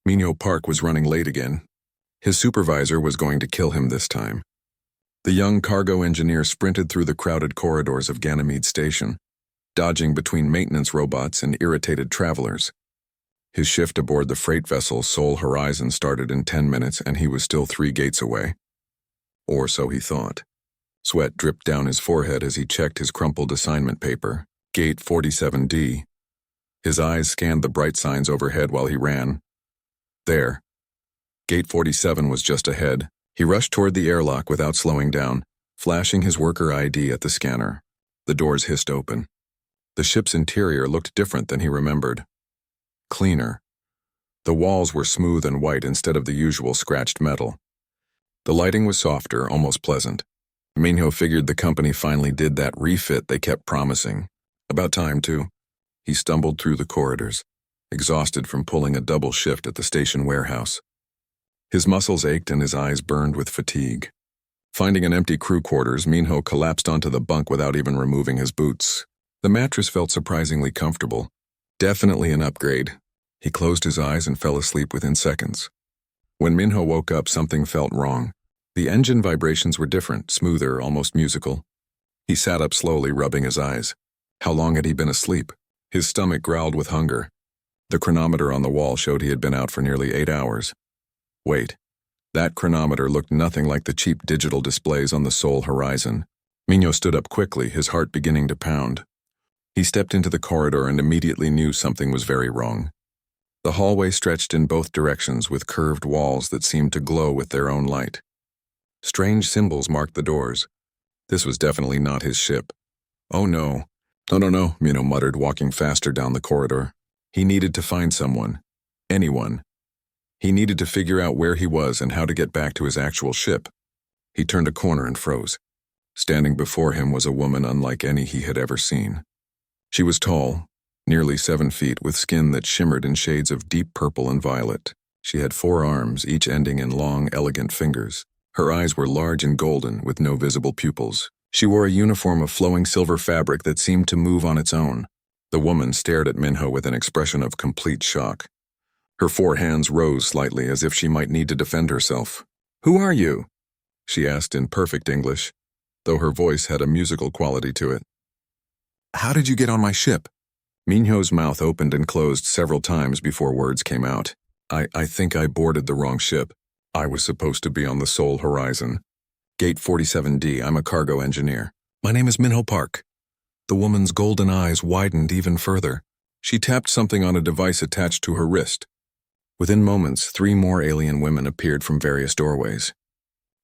Minho Park was running late again. His supervisor was going to kill him this time. The young cargo engineer sprinted through the crowded corridors of Ganymede Station, dodging between maintenance robots and irritated travelers. His shift aboard the freight vessel Sol Horizon started in 10 minutes, and he was still 3 gates away. Or so he thought. Sweat dripped down his forehead as he checked his crumpled assignment paper, Gate 47D. His eyes scanned the bright signs overhead while he ran. There. Gate 47 was just ahead. He rushed toward the airlock without slowing down, flashing his worker ID at the scanner. The doors hissed open. The ship's interior looked different than he remembered. Cleaner. The walls were smooth and white instead of the usual scratched metal. The lighting was softer, almost pleasant. Minho figured the company finally did that refit they kept promising. About time, too. He stumbled through the corridors, exhausted from pulling a double shift at the station warehouse. His muscles ached and his eyes burned with fatigue. Finding an empty crew quarters, Minho collapsed onto the bunk without even removing his boots. The mattress felt surprisingly comfortable. Definitely an upgrade. He closed his eyes and fell asleep within seconds. When Minho woke up, something felt wrong. The engine vibrations were different, smoother, almost musical. He sat up slowly, rubbing his eyes. How long had he been asleep? His stomach growled with hunger. The chronometer on the wall showed he had been out for nearly 8 hours. Wait. That chronometer looked nothing like the cheap digital displays on the Sol Horizon. Minho stood up quickly, his heart beginning to pound. He stepped into the corridor and immediately knew something was very wrong. The hallway stretched in both directions with curved walls that seemed to glow with their own light. Strange symbols marked the doors. This was definitely not his ship. Oh no. No, Minho muttered, walking faster down the corridor. He needed to find someone. Anyone. He needed to figure out where he was and how to get back to his actual ship. He turned a corner and froze. Standing before him was a woman unlike any he had ever seen. She was tall, nearly 7 feet, with skin that shimmered in shades of deep purple and violet. She had 4 arms, each ending in long, elegant fingers. Her eyes were large and golden, with no visible pupils. She wore a uniform of flowing silver fabric that seemed to move on its own. The woman stared at Minho with an expression of complete shock. Her 4 hands rose slightly as if she might need to defend herself. "Who are you?" she asked in perfect English, though her voice had a musical quality to it. "How did you get on my ship?" Minho's mouth opened and closed several times before words came out. I think I boarded the wrong ship. I was supposed to be on the Sol Horizon. Gate 47D, I'm a cargo engineer. My name is Minho Park." The woman's golden eyes widened even further. She tapped something on a device attached to her wrist. Within moments, 3 more alien women appeared from various doorways.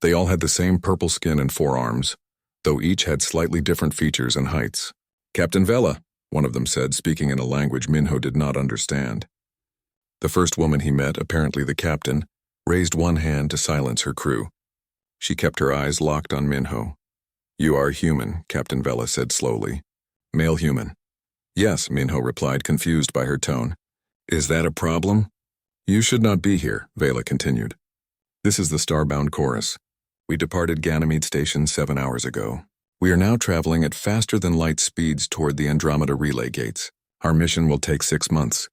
They all had the same purple skin and 4 arms, though each had slightly different features and heights. "Captain Vela," one of them said, speaking in a language Minho did not understand. The first woman he met, apparently the captain, raised one hand to silence her crew. She kept her eyes locked on Minho. "You are human," Captain Vela said slowly. "Male human." "Yes," Minho replied, confused by her tone. "Is that a problem?" "You should not be here," Vela continued. "This is the Starbound chorus. We departed Ganymede Station 7 hours ago. We are now traveling at faster-than-light speeds toward the Andromeda relay gates. Our mission will take 6 months."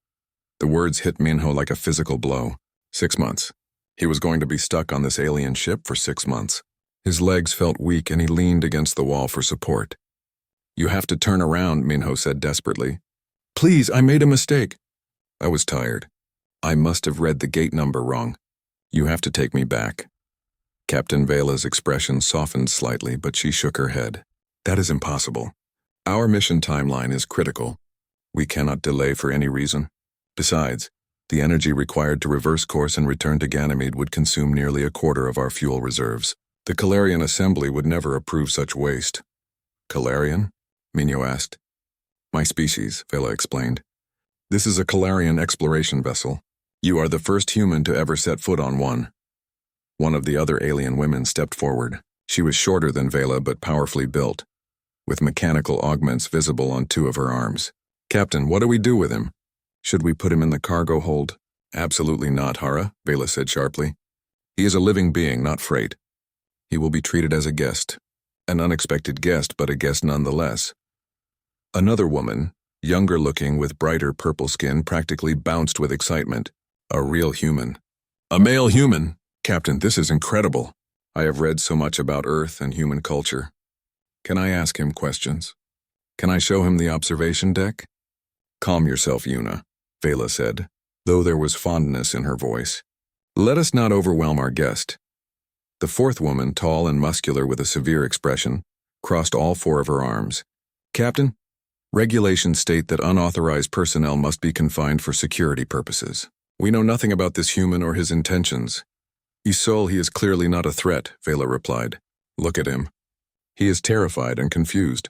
The words hit Minho like a physical blow. 6 months. He was going to be stuck on this alien ship for 6 months. His legs felt weak and he leaned against the wall for support. "You have to turn around," Minho said desperately. "Please, I made a mistake." "I was tired. I must have read the gate number wrong. You have to take me back." Captain Vela's expression softened slightly, but she shook her head. "That is impossible. Our mission timeline is critical. We cannot delay for any reason. Besides, the energy required to reverse course and return to Ganymede would consume nearly a quarter of our fuel reserves. The Calarian Assembly would never approve such waste." "Calarian?" Minho asked. "My species," Vela explained. "This is a Calarian exploration vessel. You are the first human to ever set foot on one." One of the other alien women stepped forward. She was shorter than Vela but powerfully built, with mechanical augments visible on 2 of her arms. "Captain, what do we do with him? Should we put him in the cargo hold?" "Absolutely not, Hara," Vela said sharply. "He is a living being, not freight. He will be treated as a guest. An unexpected guest, but a guest nonetheless." Another woman, younger looking with brighter purple skin, practically bounced with excitement. A real human. A male human? Captain, this is incredible. I have read so much about Earth and human culture. Can I ask him questions? Can I show him the observation deck? Calm yourself, Yuna, Vela said, though there was fondness in her voice. Let us not overwhelm our guest. The fourth woman, tall and muscular with a severe expression, crossed all four of her arms. Captain, regulations state that unauthorized personnel must be confined for security purposes. We know nothing about this human or his intentions. Isol, he is clearly not a threat, Vela replied. Look at him. He is terrified and confused.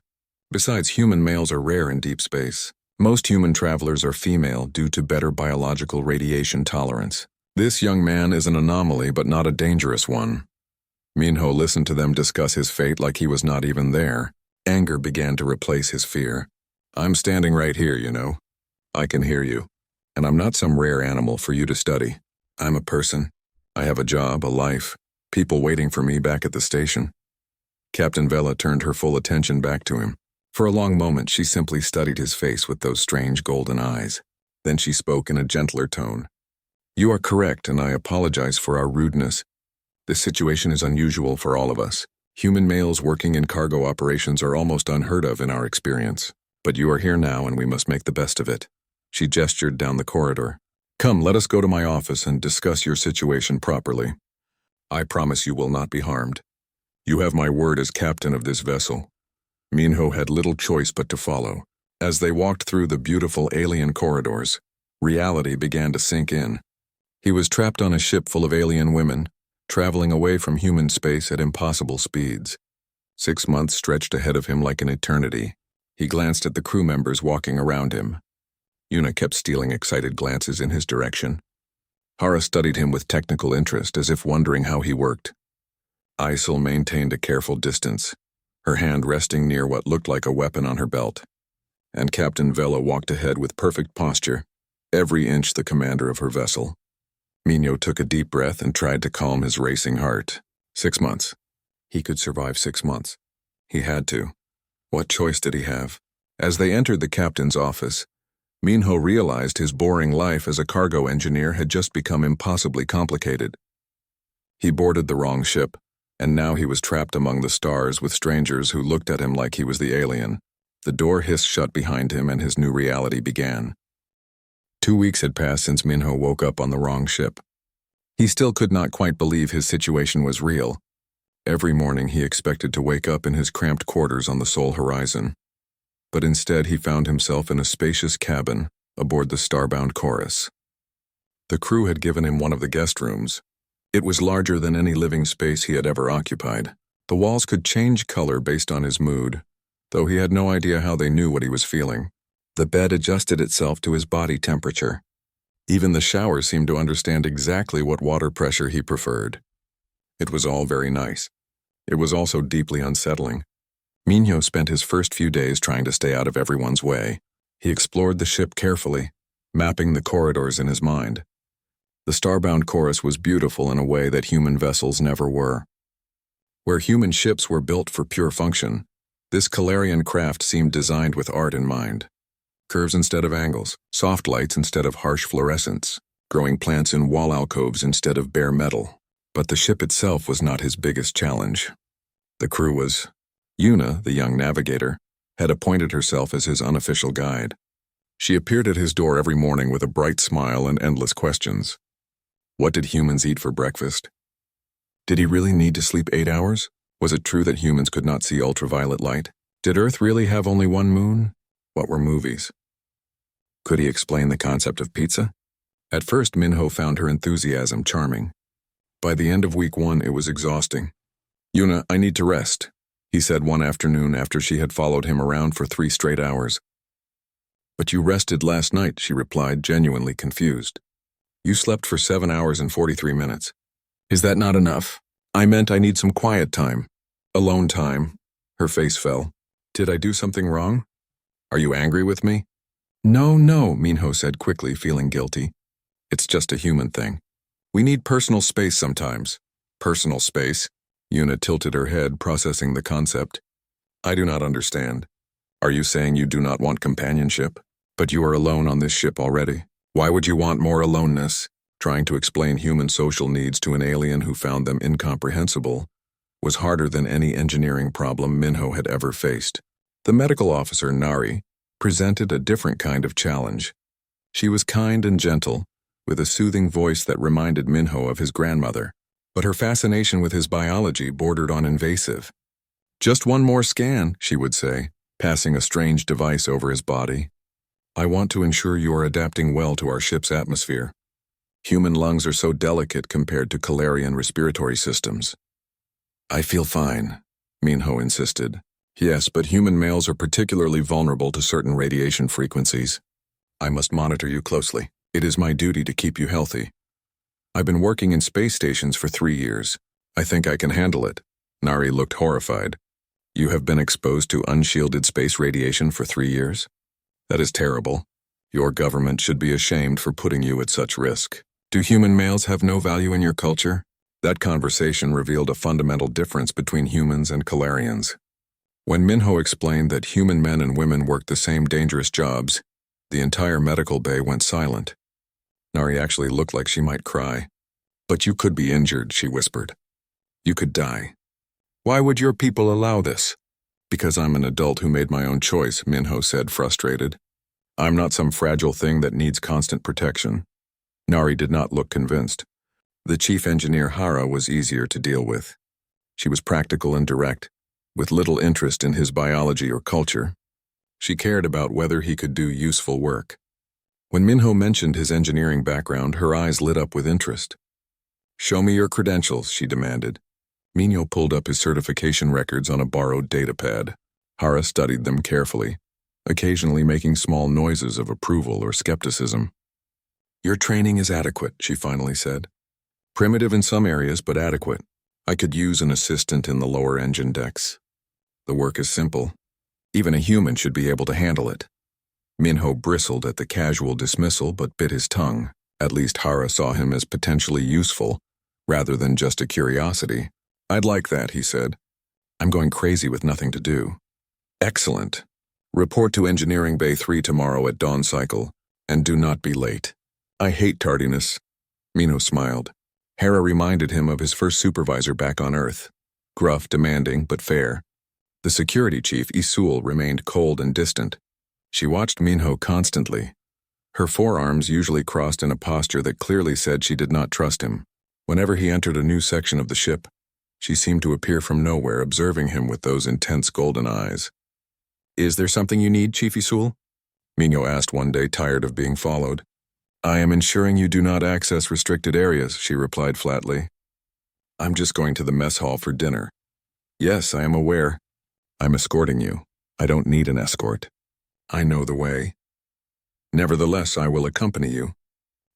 Besides, human males are rare in deep space. Most human travelers are female due to better biological radiation tolerance. This young man is an anomaly, but not a dangerous one. Minho listened to them discuss his fate like he was not even there. Anger began to replace his fear. I'm standing right here, you know. I can hear you. And I'm not some rare animal for you to study. I'm a person. I have a job, a life, people waiting for me back at the station. Captain Vela turned her full attention back to him. For a long moment, she simply studied his face with those strange golden eyes. Then she spoke in a gentler tone. You are correct, and I apologize for our rudeness. This situation is unusual for all of us. Human males working in cargo operations are almost unheard of in our experience. But you are here now, and we must make the best of it. She gestured down the corridor. Come, let us go to my office and discuss your situation properly. I promise you will not be harmed. You have my word as captain of this vessel. Minho had little choice but to follow. As they walked through the beautiful alien corridors, reality began to sink in. He was trapped on a ship full of alien women, traveling away from human space at impossible speeds. 6 months stretched ahead of him like an eternity. He glanced at the crew members walking around him. Yuna kept stealing excited glances in his direction. Hara studied him with technical interest, as if wondering how he worked. Isol maintained a careful distance, her hand resting near what looked like a weapon on her belt. And Captain Vela walked ahead with perfect posture, every inch the commander of her vessel. Minho took a deep breath and tried to calm his racing heart. 6 months. He could survive 6 months. He had to. What choice did he have? As they entered the captain's office, Minho realized his boring life as a cargo engineer had just become impossibly complicated. He boarded the wrong ship, and now he was trapped among the stars with strangers who looked at him like he was the alien. The door hissed shut behind him and his new reality began. 2 weeks had passed since Minho woke up on the wrong ship. He still could not quite believe his situation was real. Every morning he expected to wake up in his cramped quarters on the Sol horizon. But instead he found himself in a spacious cabin aboard the Starbound Chorus. The crew had given him one of the guest rooms. It was larger than any living space he had ever occupied. The walls could change color based on his mood, though he had no idea how they knew what he was feeling. The bed adjusted itself to his body temperature. Even the shower seemed to understand exactly what water pressure he preferred. It was all very nice. It was also deeply unsettling. Minho spent his first few days trying to stay out of everyone's way. He explored the ship carefully, mapping the corridors in his mind. The Starbound Chorus was beautiful in a way that human vessels never were. Where human ships were built for pure function, this Calarian craft seemed designed with art in mind. Curves instead of angles, soft lights instead of harsh fluorescence, growing plants in wall alcoves instead of bare metal. But the ship itself was not his biggest challenge. The crew was. Yuna, the young navigator, had appointed herself as his unofficial guide. She appeared at his door every morning with a bright smile and endless questions. What did humans eat for breakfast? Did he really need to sleep 8 hours? Was it true that humans could not see ultraviolet light? Did Earth really have only one moon? What were movies? Could he explain the concept of pizza? At first, Minho found her enthusiasm charming. By the end of week 1, it was exhausting. Yuna, I need to rest, he said one afternoon after she had followed him around for 3 straight hours. But you rested last night, she replied, genuinely confused. You slept for 7 hours and 43 minutes. Is that not enough? I meant I need some quiet time. Alone time. Her face fell. Did I do something wrong? Are you angry with me? No, Minho said quickly, feeling guilty. It's just a human thing. We need personal space sometimes. Personal space? Yuna tilted her head, processing the concept. I do not understand. Are you saying you do not want companionship? But you are alone on this ship already. Why would you want more aloneness? Trying to explain human social needs to an alien who found them incomprehensible was harder than any engineering problem Minho had ever faced. The medical officer, Nari, presented a different kind of challenge. She was kind and gentle, with a soothing voice that reminded Minho of his grandmother, but her fascination with his biology bordered on invasive. "Just one more scan," she would say, passing a strange device over his body. "I want to ensure you are adapting well to our ship's atmosphere. Human lungs are so delicate compared to Calarian respiratory systems." "I feel fine," Minho insisted. "Yes, but human males are particularly vulnerable to certain radiation frequencies. I must monitor you closely. It is my duty to keep you healthy. I've been working in space stations for 3 years. I think I can handle it." Nari looked horrified. "You have been exposed to unshielded space radiation for 3 years? That is terrible. Your government should be ashamed for putting you at such risk. Do human males have no value in your culture?" That conversation revealed a fundamental difference between humans and Calarians. When Minho explained that human men and women worked the same dangerous jobs, the entire medical bay went silent. Nari actually looked like she might cry. "But you could be injured," she whispered. "You could die." "Why would your people allow this?" "Because I'm an adult who made my own choice," Minho said, frustrated. "I'm not some fragile thing that needs constant protection." Nari did not look convinced. The chief engineer, Hara, was easier to deal with. She was practical and direct, with little interest in his biology or culture. She cared about whether he could do useful work. When Minho mentioned his engineering background, her eyes lit up with interest. "Show me your credentials," she demanded. Minho pulled up his certification records on a borrowed datapad. Hara studied them carefully, occasionally making small noises of approval or skepticism. "Your training is adequate," she finally said. "Primitive in some areas, but adequate. I could use an assistant in the lower engine decks. The work is simple. Even a human should be able to handle it." Minho bristled at the casual dismissal but bit his tongue. At least Hara saw him as potentially useful, rather than just a curiosity. "I'd like that," he said. "I'm going crazy with nothing to do." "Excellent. Report to Engineering Bay 3 tomorrow at dawn cycle, and do not be late." "I hate tardiness." Minho smiled. Hera reminded him of his first supervisor back on Earth. Gruff, demanding, but fair. The security chief, Isul, remained cold and distant. She watched Minho constantly. Her forearms usually crossed in a posture that clearly said she did not trust him. Whenever he entered a new section of the ship, she seemed to appear from nowhere, observing him with those intense golden eyes. "Is there something you need, Chief Isul?" Minho asked one day, tired of being followed. "I am ensuring you do not access restricted areas," she replied flatly. "I'm just going to the mess hall for dinner." "Yes, I am aware. I'm escorting you. I don't need an escort. I know the way." "Nevertheless, I will accompany you."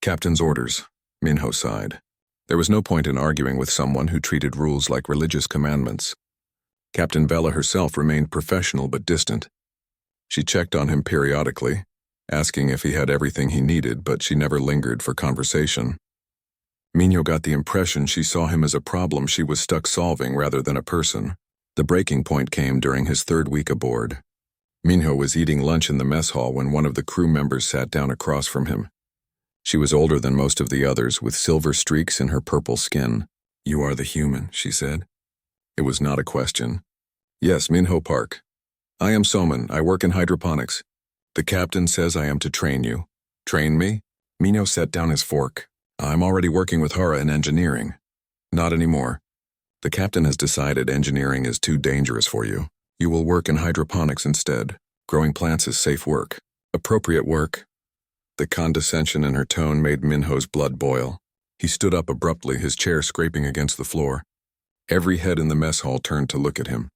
"Captain's orders," Minho sighed. There was no point in arguing with someone who treated rules like religious commandments. Captain Vela herself remained professional but distant. She checked on him periodically, asking if he had everything he needed, but she never lingered for conversation. Minho got the impression she saw him as a problem she was stuck solving rather than a person. The breaking point came during his 3rd week aboard. Minho was eating lunch in the mess hall when one of the crew members sat down across from him. She was older than most of the others, with silver streaks in her purple skin. "You are the human," she said. It was not a question. "Yes, Minho Park. I am Soman. I work in hydroponics. The captain says I am to train you." "Train me?" Minho set down his fork. "I'm already working with Hara in engineering." "Not anymore. The captain has decided engineering is too dangerous for you. You will work in hydroponics instead. Growing plants is safe work. Appropriate work." The condescension in her tone made Minho's blood boil. He stood up abruptly, his chair scraping against the floor. Every head in the mess hall turned to look at him.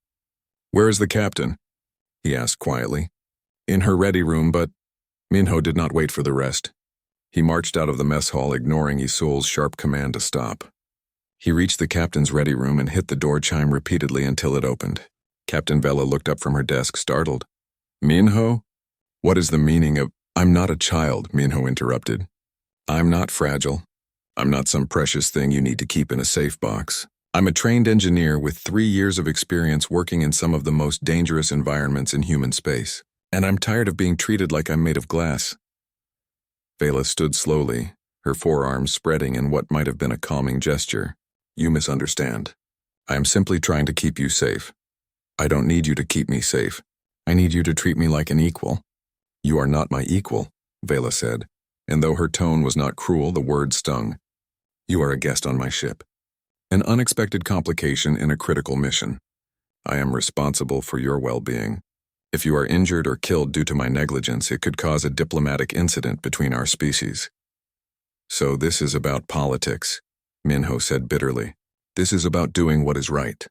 "Where is the captain?" he asked quietly. "In her ready room, but—" Minho did not wait for the rest. He marched out of the mess hall, ignoring Isul's sharp command to stop. He reached the captain's ready room and hit the door chime repeatedly until it opened. Captain Vela looked up from her desk, startled. "Minho? What is the meaning of—" "I'm not a child," Minho interrupted. "I'm not fragile. I'm not some precious thing you need to keep in a safe box. I'm a trained engineer with 3 years of experience working in some of the most dangerous environments in human space. And I'm tired of being treated like I'm made of glass." Vela stood slowly, her forearms spreading in what might have been a calming gesture. You misunderstand. I am simply trying to keep you safe. I don't need you to keep me safe. I need you to treat me like an equal. You are not my equal, Vela said, and though her tone was not cruel, the words stung. You are a guest on my ship. An unexpected complication in a critical mission. I am responsible for your well-being. If you are injured or killed due to my negligence, it could cause a diplomatic incident between our species. So this is about politics, Minho said bitterly. This is about doing what is right.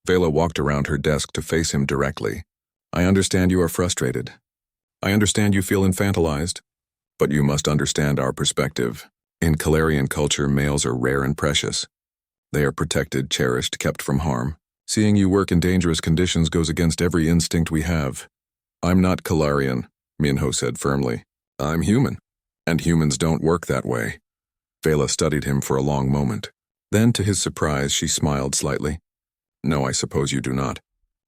Vela walked around her desk to face him directly. I understand you are frustrated. I understand you feel infantilized. But you must understand our perspective. In Calarian culture, males are rare and precious. They are protected, cherished, kept from harm. Seeing you work in dangerous conditions goes against every instinct we have. I'm not Calarian, Minho said firmly. I'm human, and humans don't work that way. Vela studied him for a long moment. Then, to his surprise, she smiled slightly. No, I suppose you do not.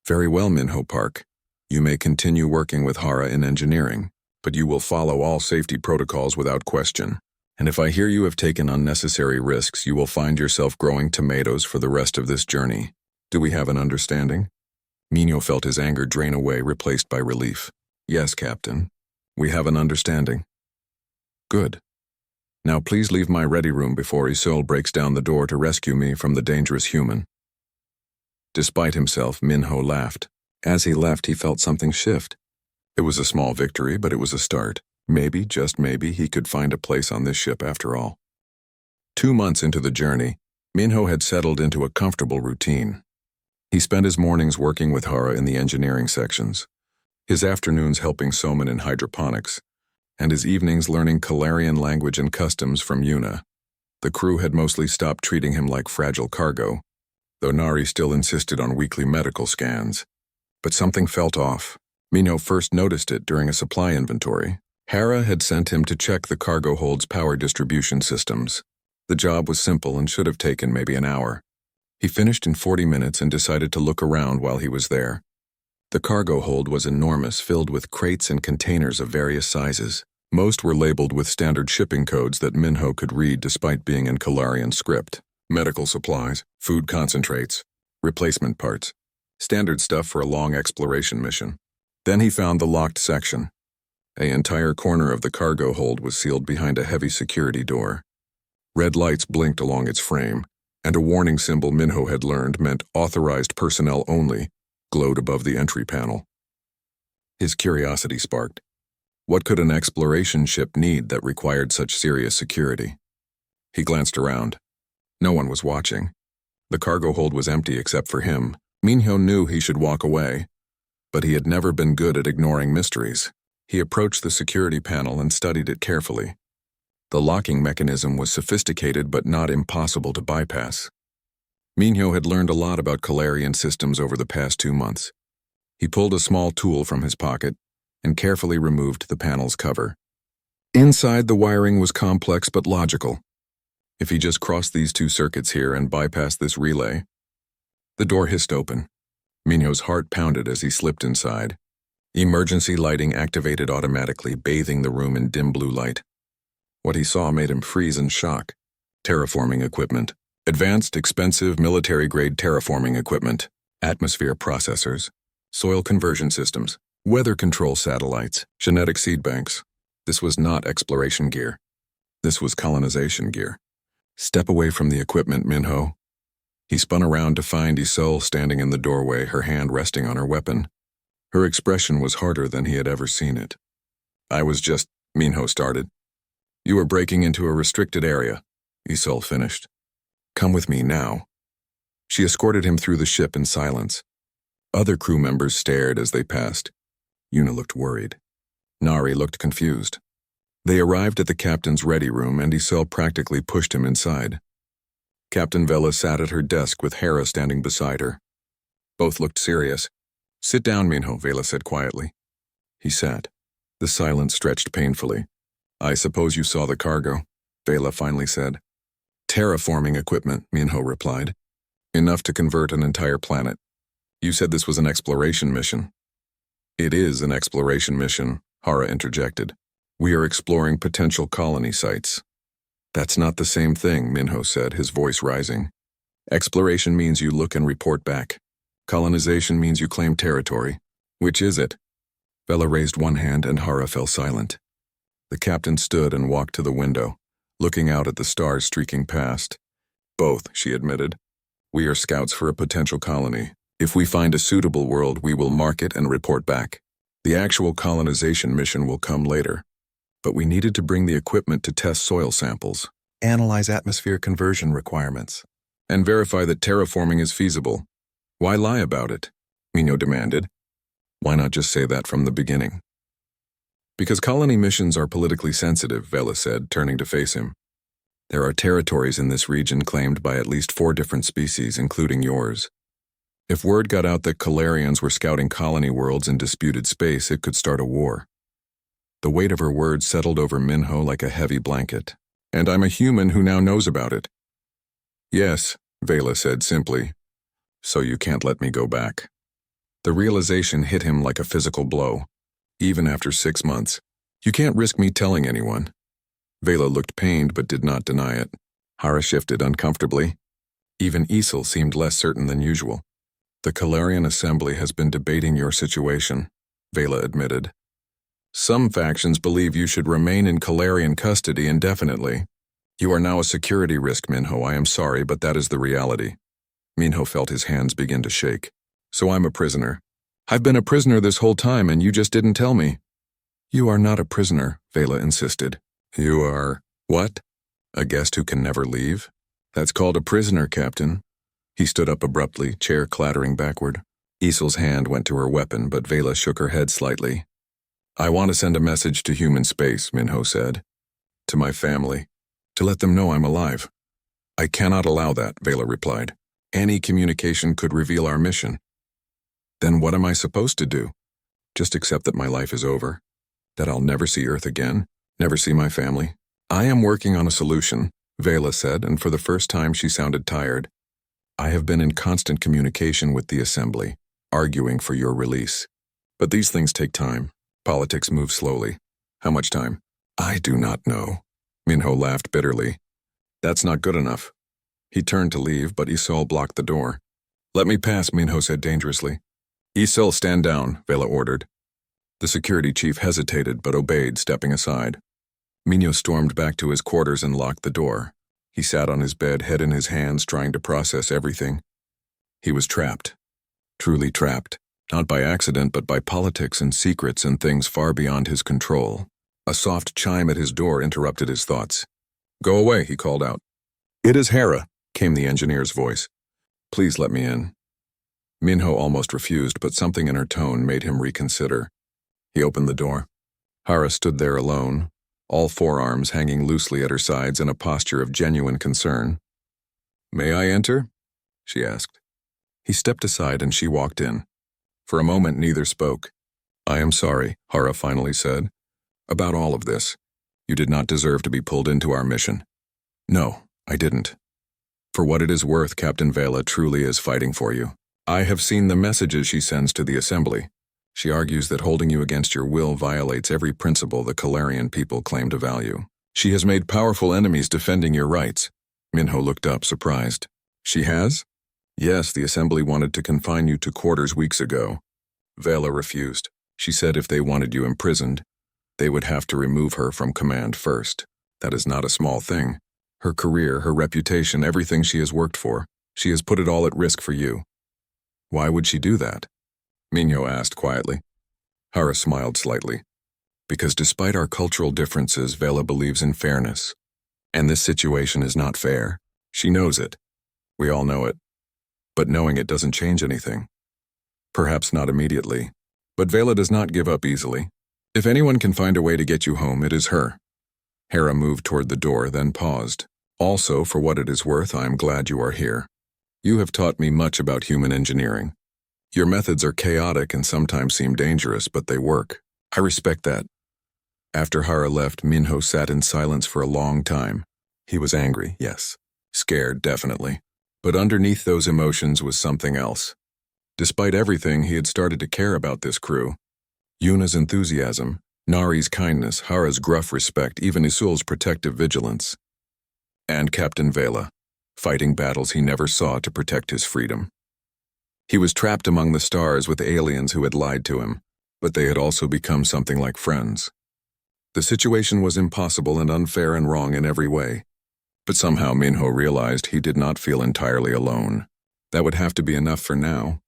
Very well, Minho Park. You may continue working with Hara in engineering, but you will follow all safety protocols without question. And if I hear you have taken unnecessary risks, you will find yourself growing tomatoes for the rest of this journey. Do we have an understanding? Minho felt his anger drain away, replaced by relief. Yes, Captain. We have an understanding. Good. Now please leave my ready room before Isolde breaks down the door to rescue me from the dangerous human. Despite himself, Minho laughed. As he left, he felt something shift. It was a small victory, but it was a start. Maybe, just maybe, he could find a place on this ship after all. 2 months into the journey, Minho had settled into a comfortable routine. He spent his mornings working with Hara in the engineering sections, his afternoons helping Soman in hydroponics, and his evenings learning Calarian language and customs from Yuna. The crew had mostly stopped treating him like fragile cargo, though Nari still insisted on weekly medical scans. But something felt off. Minho first noticed it during a supply inventory. Hara had sent him to check the cargo hold's power distribution systems. The job was simple and should have taken maybe an hour. He finished in 40 minutes and decided to look around while he was there. The cargo hold was enormous, filled with crates and containers of various sizes. Most were labeled with standard shipping codes that Minho could read despite being in Calarian script. Medical supplies, food concentrates, replacement parts. Standard stuff for a long exploration mission. Then he found the locked section. An entire corner of the cargo hold was sealed behind a heavy security door. Red lights blinked along its frame, and a warning symbol Minho had learned meant authorized personnel only glowed above the entry panel. His curiosity sparked. What could an exploration ship need that required such serious security? He glanced around. No one was watching. The cargo hold was empty except for him. Minho knew he should walk away, but he had never been good at ignoring mysteries. He approached the security panel and studied it carefully. The locking mechanism was sophisticated but not impossible to bypass. Minho had learned a lot about Calarian systems over the past 2 months. He pulled a small tool from his pocket and carefully removed the panel's cover. Inside, the wiring was complex but logical. If he just crossed these 2 circuits here and bypassed this relay... The door hissed open. Minho's heart pounded as he slipped inside. Emergency lighting activated automatically, bathing the room in dim blue light. What he saw made him freeze in shock. Terraforming equipment. Advanced, expensive, military-grade terraforming equipment. Atmosphere processors. Soil conversion systems. Weather control satellites. Genetic seed banks. This was not exploration gear. This was colonization gear. Step away from the equipment, Minho. He spun around to find Isolde standing in the doorway, her hand resting on her weapon. Her expression was harder than he had ever seen it. Minho started. You are breaking into a restricted area, Isolde finished. Come with me now. She escorted him through the ship in silence. Other crew members stared as they passed. Yuna looked worried. Nari looked confused. They arrived at the captain's ready room and Isolde practically pushed him inside. Captain Vela sat at her desk with Hera standing beside her. Both looked serious. Sit down, Minho, Vela said quietly. He sat. The silence stretched painfully. I suppose you saw the cargo, Vela finally said. Terraforming equipment, Minho replied. Enough to convert an entire planet. You said this was an exploration mission. It is an exploration mission, Hara interjected. We are exploring potential colony sites. That's not the same thing, Minho said, his voice rising. Exploration means you look and report back. Colonization means you claim territory. Which is it? Vela raised one hand and Hara fell silent. The captain stood and walked to the window, looking out at the stars streaking past. Both, she admitted. We are scouts for a potential colony. If we find a suitable world, we will mark it and report back. The actual colonization mission will come later. But we needed to bring the equipment to test soil samples, analyze atmosphere conversion requirements, and verify that terraforming is feasible. Why lie about it? Minho demanded. Why not just say that from the beginning? Because colony missions are politically sensitive, Vela said, turning to face him. There are territories in this region claimed by at least 4 different species, including yours. If word got out that Calarians were scouting colony worlds in disputed space, it could start a war. The weight of her words settled over Minho like a heavy blanket. And I'm a human who now knows about it. Yes, Vela said simply. So you can't let me go back. The realization hit him like a physical blow. Even after 6 months. You can't risk me telling anyone. Vela looked pained but did not deny it. Hara shifted uncomfortably. Even Isel seemed less certain than usual. The Calarian Assembly has been debating your situation, Vela admitted. Some factions believe you should remain in Calarian custody indefinitely. You are now a security risk, Minho. I am sorry, but that is the reality. Minho felt his hands begin to shake. So I'm a prisoner. I've been a prisoner this whole time and you just didn't tell me. You are not a prisoner, Vela insisted. You are, what? A guest who can never leave? That's called a prisoner, Captain. He stood up abruptly, chair clattering backward. Isel's hand went to her weapon, but Vela shook her head slightly. I want to send a message to human space, Minho said. To my family. To let them know I'm alive. I cannot allow that, Vela replied. Any communication could reveal our mission. Then what am I supposed to do? Just accept that my life is over? That I'll never see Earth again? Never see my family? I am working on a solution, Vela said, and for the first time she sounded tired. I have been in constant communication with the Assembly, arguing for your release. But these things take time. Politics move slowly. How much time? I do not know. Minho laughed bitterly. That's not good enough. He turned to leave, but Isel blocked the door. Let me pass, Minho said dangerously. Isel, stand down, Vela ordered. The security chief hesitated, but obeyed, stepping aside. Minho stormed back to his quarters and locked the door. He sat on his bed, head in his hands, trying to process everything. He was trapped. Truly trapped. Not by accident, but by politics and secrets and things far beyond his control. A soft chime at his door interrupted his thoughts. Go away, he called out. It is Hera, came the engineer's voice. Please let me in. Minho almost refused, but something in her tone made him reconsider. He opened the door. Hera stood there alone, all forearms hanging loosely at her sides in a posture of genuine concern. May I enter? She asked. He stepped aside and she walked in. For a moment, neither spoke. I am sorry, Hara finally said. About all of this. You did not deserve to be pulled into our mission. No, I didn't. For what it is worth, Captain Vela truly is fighting for you. I have seen the messages she sends to the Assembly. She argues that holding you against your will violates every principle the Calarian people claim to value. She has made powerful enemies defending your rights. Minho looked up, surprised. She has? Yes, the Assembly wanted to confine you to quarters weeks ago. Vela refused. She said if they wanted you imprisoned, they would have to remove her from command first. That is not a small thing. Her career, her reputation, everything she has worked for, she has put it all at risk for you. Why would she do that? Minho asked quietly. Hara smiled slightly. Because despite our cultural differences, Vela believes in fairness. And this situation is not fair. She knows it. We all know it. But knowing it doesn't change anything. Perhaps not immediately. But Vela does not give up easily. If anyone can find a way to get you home, it is her. Hera moved toward the door, then paused. Also, for what it is worth, I am glad you are here. You have taught me much about human engineering. Your methods are chaotic and sometimes seem dangerous, but they work. I respect that. After Hara left, Minho sat in silence for a long time. He was angry, yes. Scared, definitely. But underneath those emotions was something else. Despite everything, he had started to care about this crew. Yuna's enthusiasm, Nari's kindness, Hara's gruff respect, even Isul's protective vigilance. And Captain Vela, fighting battles he never saw to protect his freedom. He was trapped among the stars with aliens who had lied to him, but they had also become something like friends. The situation was impossible and unfair and wrong in every way, but somehow Minho realized he did not feel entirely alone. That would have to be enough for now.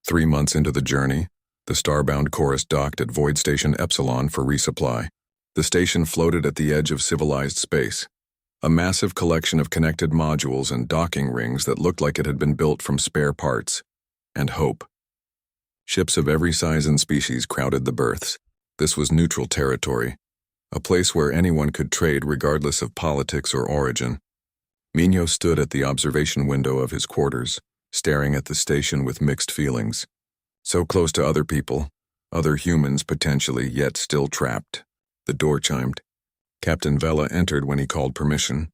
3 months into the journey, the starbound chorus docked at Void Station Epsilon for resupply. The station floated at the edge of civilized space, a massive collection of connected modules and docking rings that looked like it had been built from spare parts and hope. Ships of every size and species crowded the berths. This was neutral territory, a place where anyone could trade regardless of politics or origin. Minho stood at the observation window of his quarters, staring at the station with mixed feelings. So close to other people, other humans potentially, yet still trapped. The door chimed. Captain Vela entered when he called permission.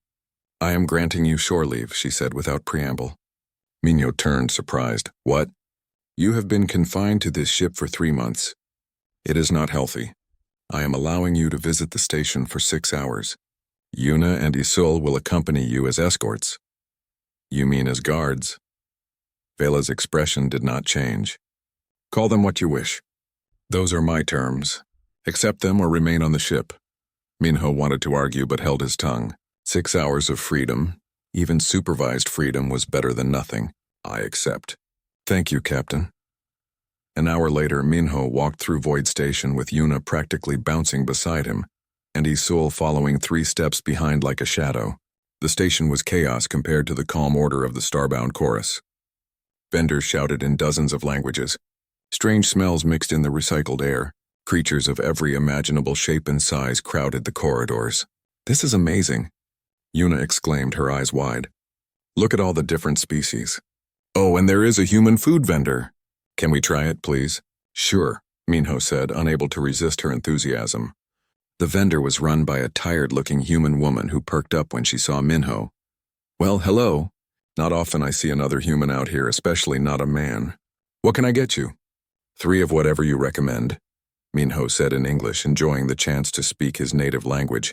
"I am granting you shore leave," she said without preamble. Minho turned, surprised. "What?" "You have been confined to this ship for 3 months. It is not healthy. I am allowing you to visit the station for 6 hours. Yuna and Isul will accompany you as escorts." "You mean as guards?" Vela's expression did not change. "Call them what you wish. Those are my terms. Accept them or remain on the ship." Minho wanted to argue but held his tongue. 6 hours of freedom, even supervised freedom, was better than nothing. "I accept." "Thank you, Captain." An hour later, Minho walked through Void Station with Yuna practically bouncing beside him, and Isul following 3 steps behind like a shadow. The station was chaos compared to the calm order of the starbound chorus. Vendors shouted in dozens of languages. Strange smells mixed in the recycled air. Creatures of every imaginable shape and size crowded the corridors. "This is amazing," Yuna exclaimed, her eyes wide. "Look at all the different species. Oh, and there is a human food vendor. Can we try it, please?" "Sure," Minho said, unable to resist her enthusiasm. The vendor was run by a tired-looking human woman who perked up when she saw Minho. "Well, hello. Not often I see another human out here, especially not a man. What can I get you?" "3 of whatever you recommend," Minho said in English, enjoying the chance to speak his native language.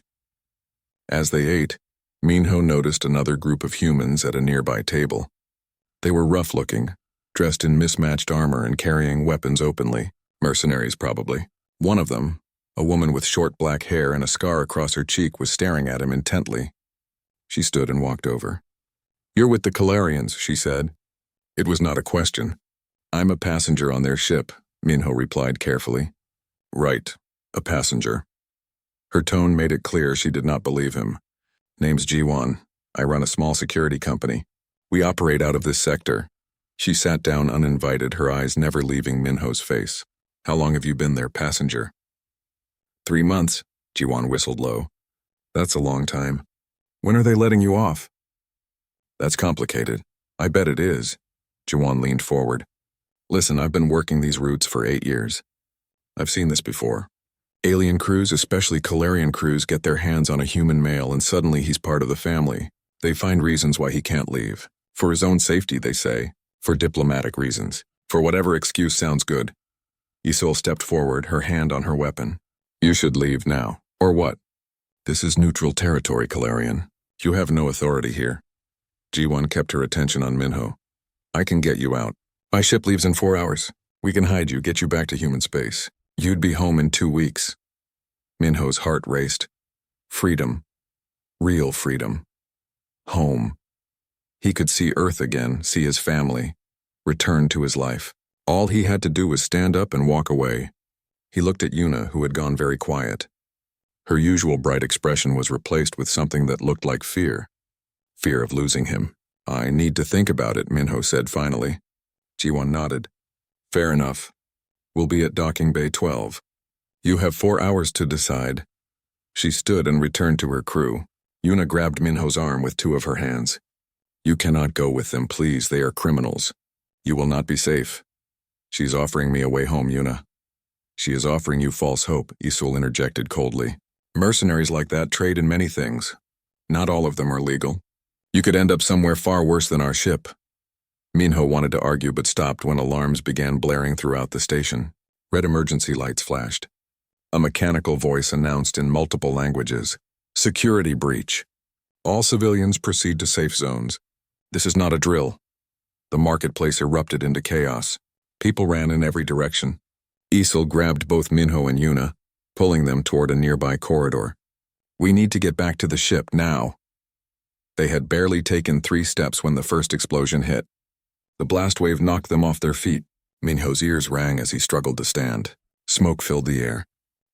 As they ate, Minho noticed another group of humans at a nearby table. They were rough-looking, dressed in mismatched armor and carrying weapons openly. Mercenaries, probably. One of them, a woman with short black hair and a scar across her cheek, was staring at him intently. She stood and walked over. "You're with the Calarians," she said. It was not a question. "I'm a passenger on their ship," Minho replied carefully. "Right, a passenger." Her tone made it clear she did not believe him. "Name's Jiwan. I run a small security company. We operate out of this sector." She sat down uninvited, her eyes never leaving Minho's face. "How long have you been their passenger?" 3 months, Jiwan whistled low. "That's a long time. When are they letting you off?" "That's complicated. I bet it is." Jiwan leaned forward. "Listen, I've been working these routes for 8 years. I've seen this before. Alien crews, especially Calarian crews, get their hands on a human male and suddenly he's part of the family. They find reasons why he can't leave. For his own safety, they say. For diplomatic reasons. For whatever excuse sounds good." Isul stepped forward, her hand on her weapon. "You should leave now. Or what?" "This is neutral territory, Calarian. You have no authority here." G1 kept her attention on Minho. "I can get you out. My ship leaves in 4 hours. We can hide you, get you back to human space. You'd be home in 2 weeks." Minho's heart raced. Freedom. Real freedom. Home. He could see Earth again, see his family, return to his life. All he had to do was stand up and walk away. He looked at Yuna, who had gone very quiet. Her usual bright expression was replaced with something that looked like fear. Fear of losing him. "I need to think about it," Minho said finally. Jiwan nodded. "Fair enough. We'll be at docking bay 12. You have 4 hours to decide." She stood and returned to her crew. Yuna grabbed Minho's arm with 2 of her hands. "You cannot go with them, please. They are criminals. You will not be safe." "She's offering me a way home, Yuna." "She is offering you false hope," Isul interjected coldly. "Mercenaries like that trade in many things. Not all of them are legal. You could end up somewhere far worse than our ship." Minho wanted to argue but stopped when alarms began blaring throughout the station. Red emergency lights flashed. A mechanical voice announced in multiple languages, "Security breach." All civilians proceed to safe zones. This is not a drill. The marketplace erupted into chaos. People ran in every direction. Isol grabbed both Minho and Yuna, pulling them toward a nearby corridor. We need to get back to the ship now. They had barely taken 3 steps when the first explosion hit. The blast wave knocked them off their feet. Minho's ears rang as he struggled to stand. Smoke filled the air.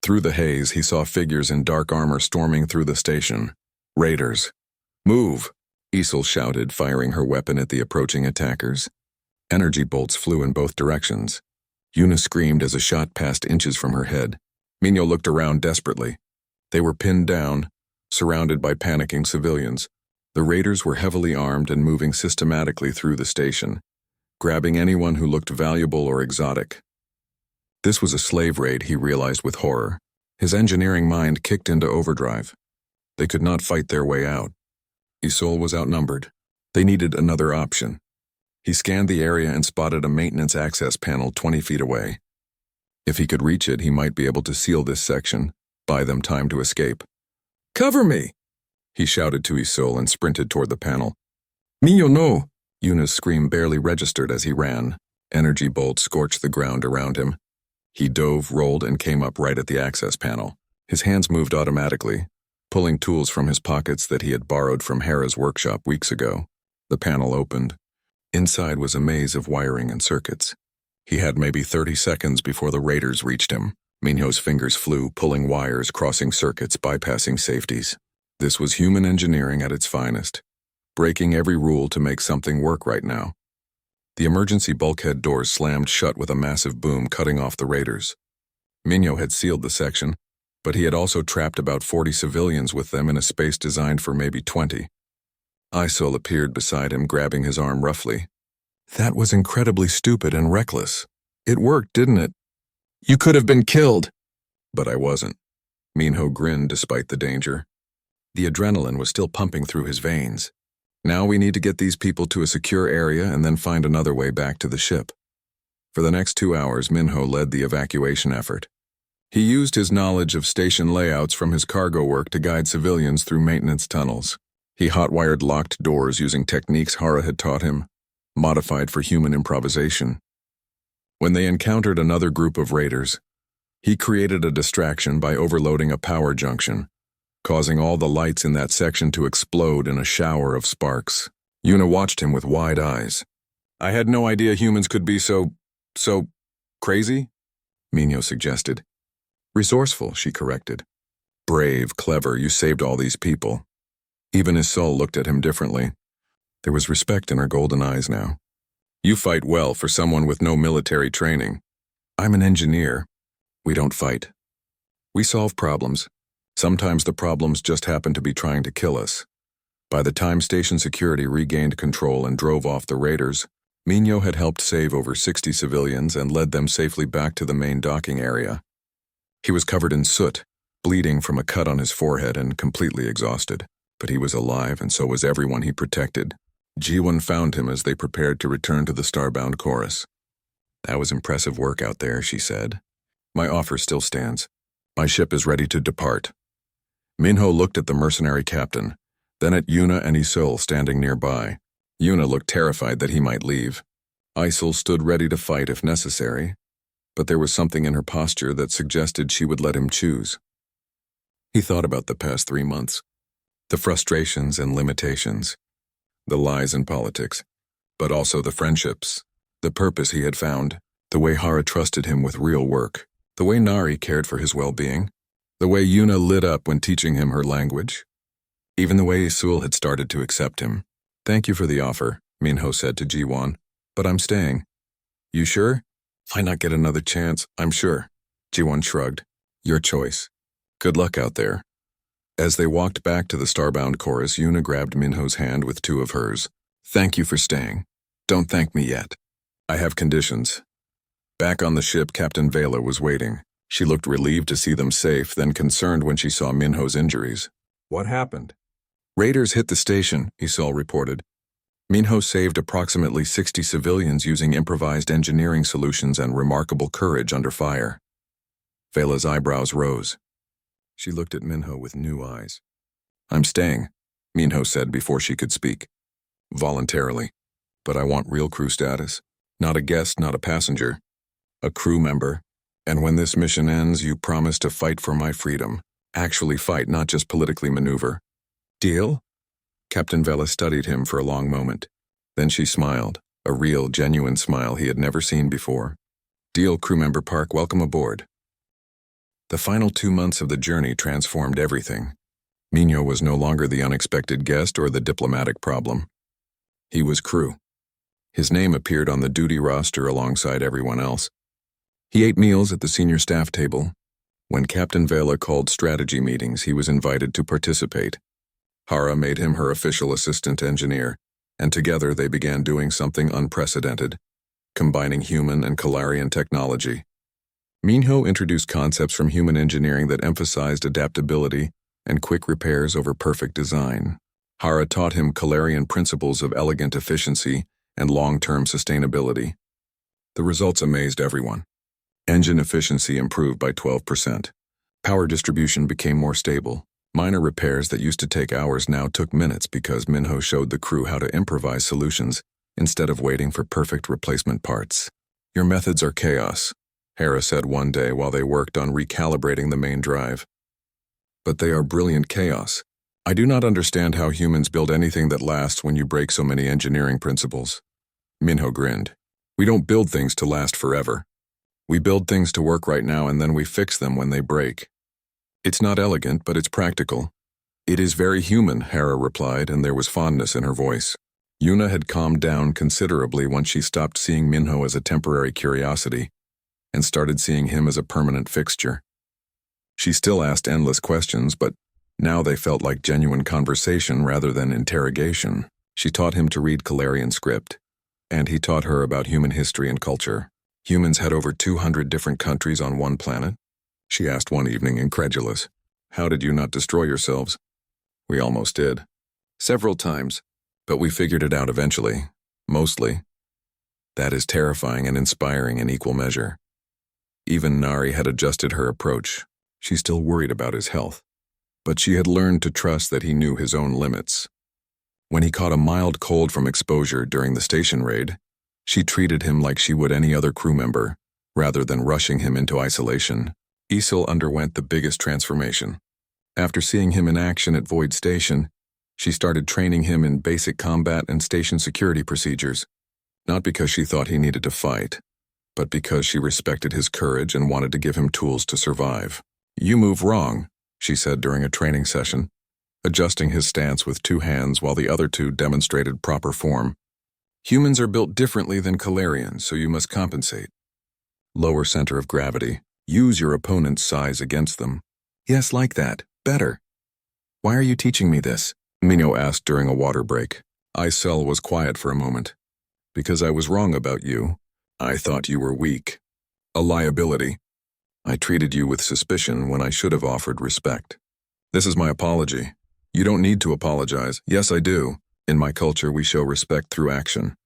Through the haze, he saw figures in dark armor storming through the station. Raiders. Move! Isol shouted, firing her weapon at the approaching attackers. Energy bolts flew in both directions. Yuna screamed as a shot passed inches from her head. Minho looked around desperately. They were pinned down, surrounded by panicking civilians. The raiders were heavily armed and moving systematically through the station, grabbing anyone who looked valuable or exotic. This was a slave raid, he realized with horror. His engineering mind kicked into overdrive. They could not fight their way out. Isol was outnumbered. They needed another option. He scanned the area and spotted a maintenance access panel 20 feet away. If he could reach it, he might be able to seal this section, buy them time to escape. "Cover me!" he shouted to Isol and sprinted toward the panel. "Mio no!" Yuna's scream barely registered as he ran. Energy bolts scorched the ground around him. He dove, rolled, and came up right at the access panel. His hands moved automatically, pulling tools from his pockets that he had borrowed from Hera's workshop weeks ago. The panel opened. Inside was a maze of wiring and circuits. He had maybe 30 seconds before the raiders reached him. Minho's fingers flew, pulling wires, crossing circuits, bypassing safeties. This was human engineering at its finest, breaking every rule to make something work right now. The emergency bulkhead doors slammed shut with a massive boom, cutting off the raiders. Minho had sealed the section, but he had also trapped about 40 civilians with them in a space designed for maybe 20. Isol appeared beside him, grabbing his arm roughly. "That was incredibly stupid and reckless. It worked, didn't it?" "You could have been killed." "But I wasn't." Minho grinned despite the danger. The adrenaline was still pumping through his veins. Now we need to get these people to a secure area and then find another way back to the ship. For the next 2 hours, Minho led the evacuation effort. He used his knowledge of station layouts from his cargo work to guide civilians through maintenance tunnels. He hot-wired locked doors using techniques Hara had taught him, modified for human improvisation. When they encountered another group of raiders, he created a distraction by overloading a power junction, causing all the lights in that section to explode in a shower of sparks. Yuna watched him with wide eyes. "I had no idea humans could be so crazy," Minho suggested. "Resourceful," she corrected. "Brave, clever, you saved all these people." Even Isol looked at him differently. There was respect in her golden eyes now. "You fight well for someone with no military training." "I'm an engineer. We don't fight. We solve problems. Sometimes the problems just happen to be trying to kill us." By the time station security regained control and drove off the raiders, Minho had helped save over 60 civilians and led them safely back to the main docking area. He was covered in soot, bleeding from a cut on his forehead and completely exhausted. But he was alive, and so was everyone he protected. G1 found him as they prepared to return to the Starbound chorus. "That was impressive work out there," she said. "My offer still stands. My ship is ready to depart." Minho looked at the mercenary captain, then at Yuna and Isol standing nearby. Yuna looked terrified that he might leave. Isol stood ready to fight if necessary, but there was something in her posture that suggested she would let him choose. He thought about the past 3 months. The frustrations and limitations, the lies in politics, but also the friendships, the purpose he had found, the way Hara trusted him with real work, the way Nari cared for his well-being, the way Yuna lit up when teaching him her language, even the way Isol had started to accept him. "Thank you for the offer," Minho said to G1, "but I'm staying." "You sure?" "Why not get another chance? I'm sure." G1 shrugged. "Your choice. Good luck out there." As they walked back to the Starbound chorus, Yuna grabbed Minho's hand with 2 of hers. "Thank you for staying. Don't thank me yet. I have conditions." Back on the ship, Captain Vela was waiting. She looked relieved to see them safe, then concerned when she saw Minho's injuries. "What happened?" "Raiders hit the station," Isol reported. Minho saved approximately 60 civilians using improvised engineering solutions and remarkable courage under fire. Vela's eyebrows rose. She looked at Minho with new eyes. "I'm staying. Minho said before she could speak. Voluntarily. But I want real crew status. Not a guest, not a passenger. A crew member. And when this mission ends, you promise to fight for my freedom. Actually fight, not just politically maneuver. Deal? Captain Vela studied him for a long moment. Then she smiled, a real, genuine smile he had never seen before. Deal, crew member Park, welcome aboard. The final 2 months of the journey transformed everything. Minho was no longer the unexpected guest or the diplomatic problem. He was crew. His name appeared on the duty roster alongside everyone else. He ate meals at the senior staff table. When Captain Vela called strategy meetings, he was invited to participate. Hara made him her official assistant engineer, and together they began doing something unprecedented, combining human and Kalarian technology. Minho introduced concepts from human engineering that emphasized adaptability and quick repairs over perfect design. Hara taught him Kalarian principles of elegant efficiency and long-term sustainability. The results amazed everyone. Engine efficiency improved by 12%. Power distribution became more stable. Minor repairs that used to take hours now took minutes because Minho showed the crew how to improvise solutions instead of waiting for perfect replacement parts. Your methods are chaos, Hera said one day while they worked on recalibrating the main drive. But they are brilliant chaos. I do not understand how humans build anything that lasts when you break so many engineering principles. Minho grinned. We don't build things to last forever. We build things to work right now and then we fix them when they break. It's not elegant, but it's practical. It is very human, Hera replied, and there was fondness in her voice. Yuna had calmed down considerably once she stopped seeing Minho as a temporary curiosity and started seeing him as a permanent fixture. She still asked endless questions, but now they felt like genuine conversation rather than interrogation. She taught him to read Kalarian script, and he taught her about human history and culture. Humans had over 200 different countries on one planet? She asked one evening, incredulous. How did you not destroy yourselves? We almost did. Several times, but we figured it out eventually. Mostly. That is terrifying and inspiring in equal measure. Even Nari had adjusted her approach. She still worried about his health, but she had learned to trust that he knew his own limits. When he caught a mild cold from exposure during the station raid, she treated him like she would any other crew member, rather than rushing him into isolation. Isil underwent the biggest transformation. After seeing him in action at Void Station, she started training him in basic combat and station security procedures, not because she thought he needed to fight, but because she respected his courage and wanted to give him tools to survive. You move wrong, she said during a training session, adjusting his stance with 2 hands while the other 2 demonstrated proper form. Humans are built differently than Kalarians, so you must compensate. Lower center of gravity. Use your opponent's size against them. Yes, like that. Better. Why are you teaching me this? Minho asked during a water break. Isel was quiet for a moment. Because I was wrong about you. I thought you were weak. A liability. I treated you with suspicion when I should have offered respect. This is my apology. You don't need to apologize. Yes, I do. In my culture, we show respect through action,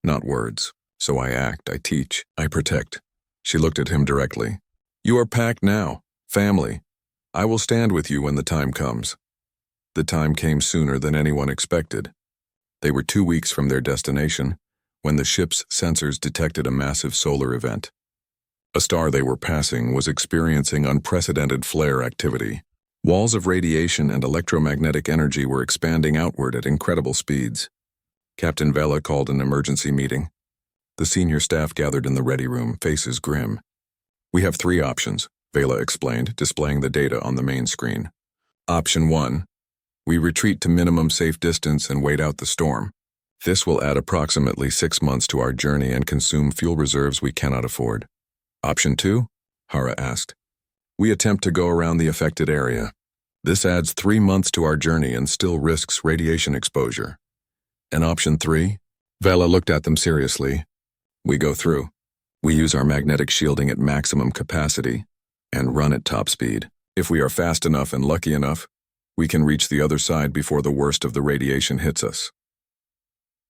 not words. So I act, I teach, I protect. She looked at him directly. You are packed now, family. I will stand with you when the time comes. The time came sooner than anyone expected. They were 2 weeks from their destination when the ship's sensors detected a massive solar event. A star they were passing was experiencing unprecedented flare activity. Walls of radiation and electromagnetic energy were expanding outward at incredible speeds. Captain Vela called an emergency meeting. The senior staff gathered in the ready room, faces grim. We have 3 options, Vela explained, displaying the data on the main screen. Option 1. We retreat to minimum safe distance and wait out the storm. This will add approximately 6 months to our journey and consume fuel reserves we cannot afford. Option 2? Hara asked. We attempt to go around the affected area. This adds 3 months to our journey and still risks radiation exposure. And option 3? Vela looked at them seriously. We go through. We use our magnetic shielding at maximum capacity and run at top speed. If we are fast enough and lucky enough, we can reach the other side before the worst of the radiation hits us.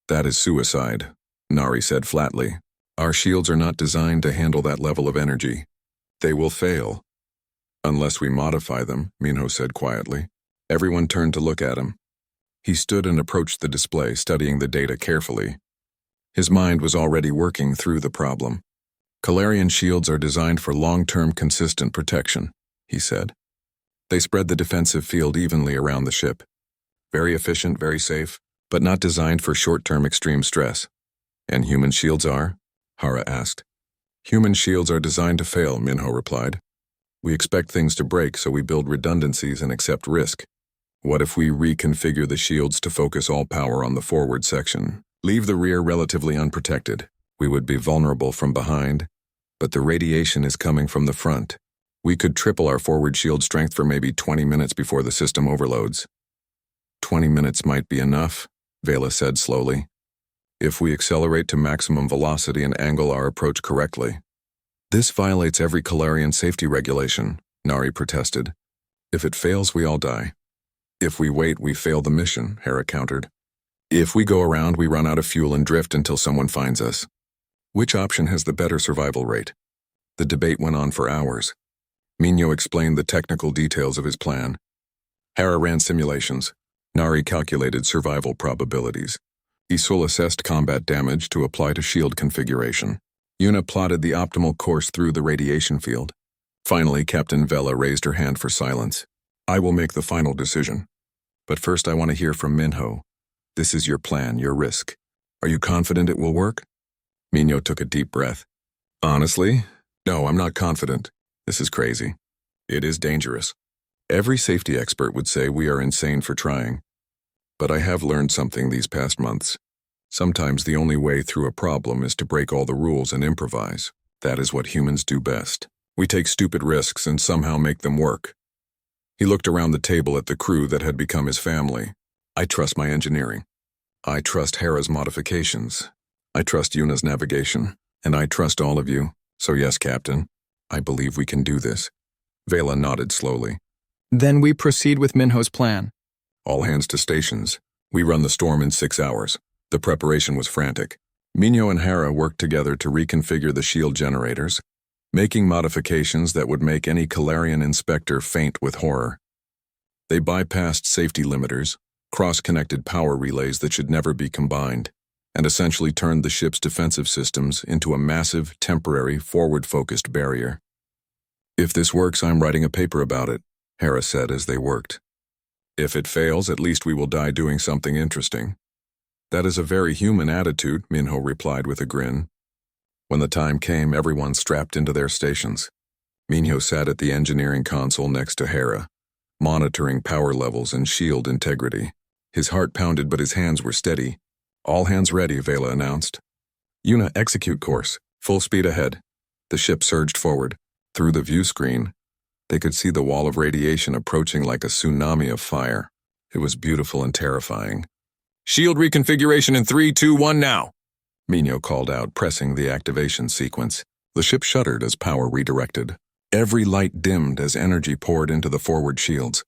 That is suicide, Nari said flatly. Our shields are not designed to handle that level of energy. They will fail. Unless we modify them, Minho said quietly. Everyone turned to look at him. He stood and approached the display, studying the data carefully. His mind was already working through the problem. Calarian shields are designed for long-term consistent protection, he said. They spread the defensive field evenly around the ship. Very efficient, very safe, but not designed for short-term extreme stress. And human shields are? Hara asked. Human shields are designed to fail, Minho replied. We expect things to break, so we build redundancies and accept risk. What if we reconfigure the shields to focus all power on the forward section? Leave the rear relatively unprotected. We would be vulnerable from behind, but the radiation is coming from the front. We could triple our forward shield strength for maybe 20 minutes before the system overloads. 20 minutes might be enough, Vela said slowly, if we accelerate to maximum velocity and angle our approach correctly. This violates every Calarian safety regulation, Nari protested. If it fails, we all die. If we wait, we fail the mission, Hera countered. If we go around, we run out of fuel and drift until someone finds us. Which option has the better survival rate? The debate went on for hours. Minho explained the technical details of his plan. Hera ran simulations. Nari calculated survival probabilities. Isul assessed combat damage to apply to shield configuration. Yuna plotted the optimal course through the radiation field. Finally, Captain Vela raised her hand for silence. I will make the final decision. But first I want to hear from Minho. This is your plan, your risk. Are you confident it will work? Minho took a deep breath. Honestly? No, I'm not confident. This is crazy. It is dangerous. Every safety expert would say we are insane for trying. But I have learned something these past months. Sometimes the only way through a problem is to break all the rules and improvise. That is what humans do best. We take stupid risks and somehow make them work. He looked around the table at the crew that had become his family. I trust my engineering. I trust Hera's modifications. I trust Yuna's navigation. And I trust all of you. So yes, Captain, I believe we can do this. Vela nodded slowly. Then we proceed with Minho's plan. All hands to stations. We run the storm in 6 hours. The preparation was frantic. Minho and Hera worked together to reconfigure the shield generators, making modifications that would make any Calarian inspector faint with horror. They bypassed safety limiters, cross-connected power relays that should never be combined, and essentially turned the ship's defensive systems into a massive, temporary, forward-focused barrier. If this works, I'm writing a paper about it, Hera said as they worked. If it fails, at least we will die doing something interesting. That is a very human attitude, Minho replied with a grin. When the time came, everyone strapped into their stations. Minho sat at the engineering console next to Hera, monitoring power levels and shield integrity. His heart pounded, but his hands were steady. All hands ready, Vela announced. Yuna, execute course. Full speed ahead. The ship surged forward. Through the view screen, they could see the wall of radiation approaching like a tsunami of fire. It was beautiful and terrifying. Shield reconfiguration in 3, 2, 1 now, Minho called out, pressing the activation sequence. The ship shuddered as power redirected. Every light dimmed as energy poured into the forward shields.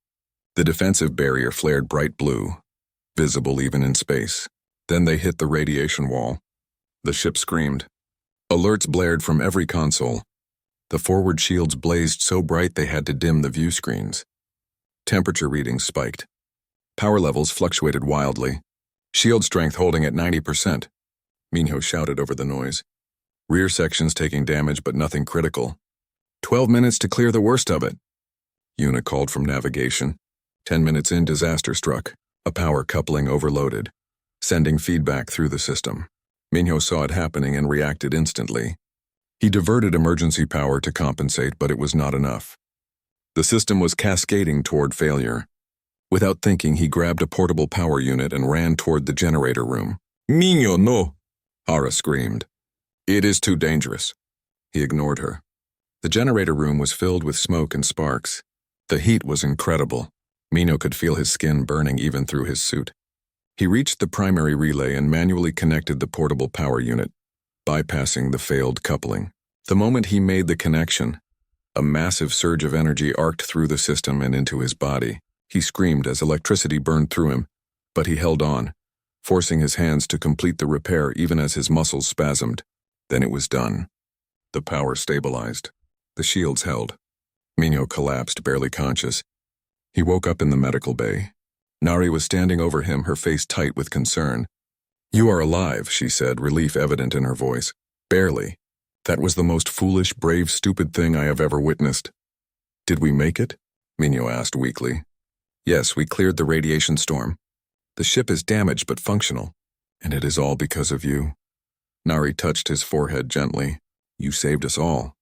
The defensive barrier flared bright blue, visible even in space. Then they hit the radiation wall. The ship screamed. Alerts blared from every console. The forward shields blazed so bright they had to dim the view screens. Temperature readings spiked. Power levels fluctuated wildly. Shield strength holding at 90%. Minho shouted over the noise. Rear sections taking damage but nothing critical. 12 minutes to clear the worst of it. Yuna called from navigation. 10 minutes in, disaster struck. A power coupling overloaded, sending feedback through the system. Minho saw it happening and reacted instantly. He diverted emergency power to compensate, but it was not enough. The system was cascading toward failure. Without thinking, he grabbed a portable power unit and ran toward the generator room. Minho, no! Hara screamed. It is too dangerous. He ignored her. The generator room was filled with smoke and sparks. The heat was incredible. Minho could feel his skin burning even through his suit. He reached the primary relay and manually connected the portable power unit, bypassing the failed coupling. The moment he made the connection, a massive surge of energy arced through the system and into his body. He screamed as electricity burned through him, but he held on, forcing his hands to complete the repair even as his muscles spasmed. Then it was done. The power stabilized. The shields held. Minho collapsed, barely conscious. He woke up in the medical bay. Nari was standing over him, her face tight with concern. "You are alive," she said, relief evident in her voice. "Barely. That was the most foolish, brave, stupid thing I have ever witnessed." "Did we make it?" Minyo asked weakly. "Yes, we cleared the radiation storm. The ship is damaged but functional, and it is all because of you." Nari touched his forehead gently. "You saved us all."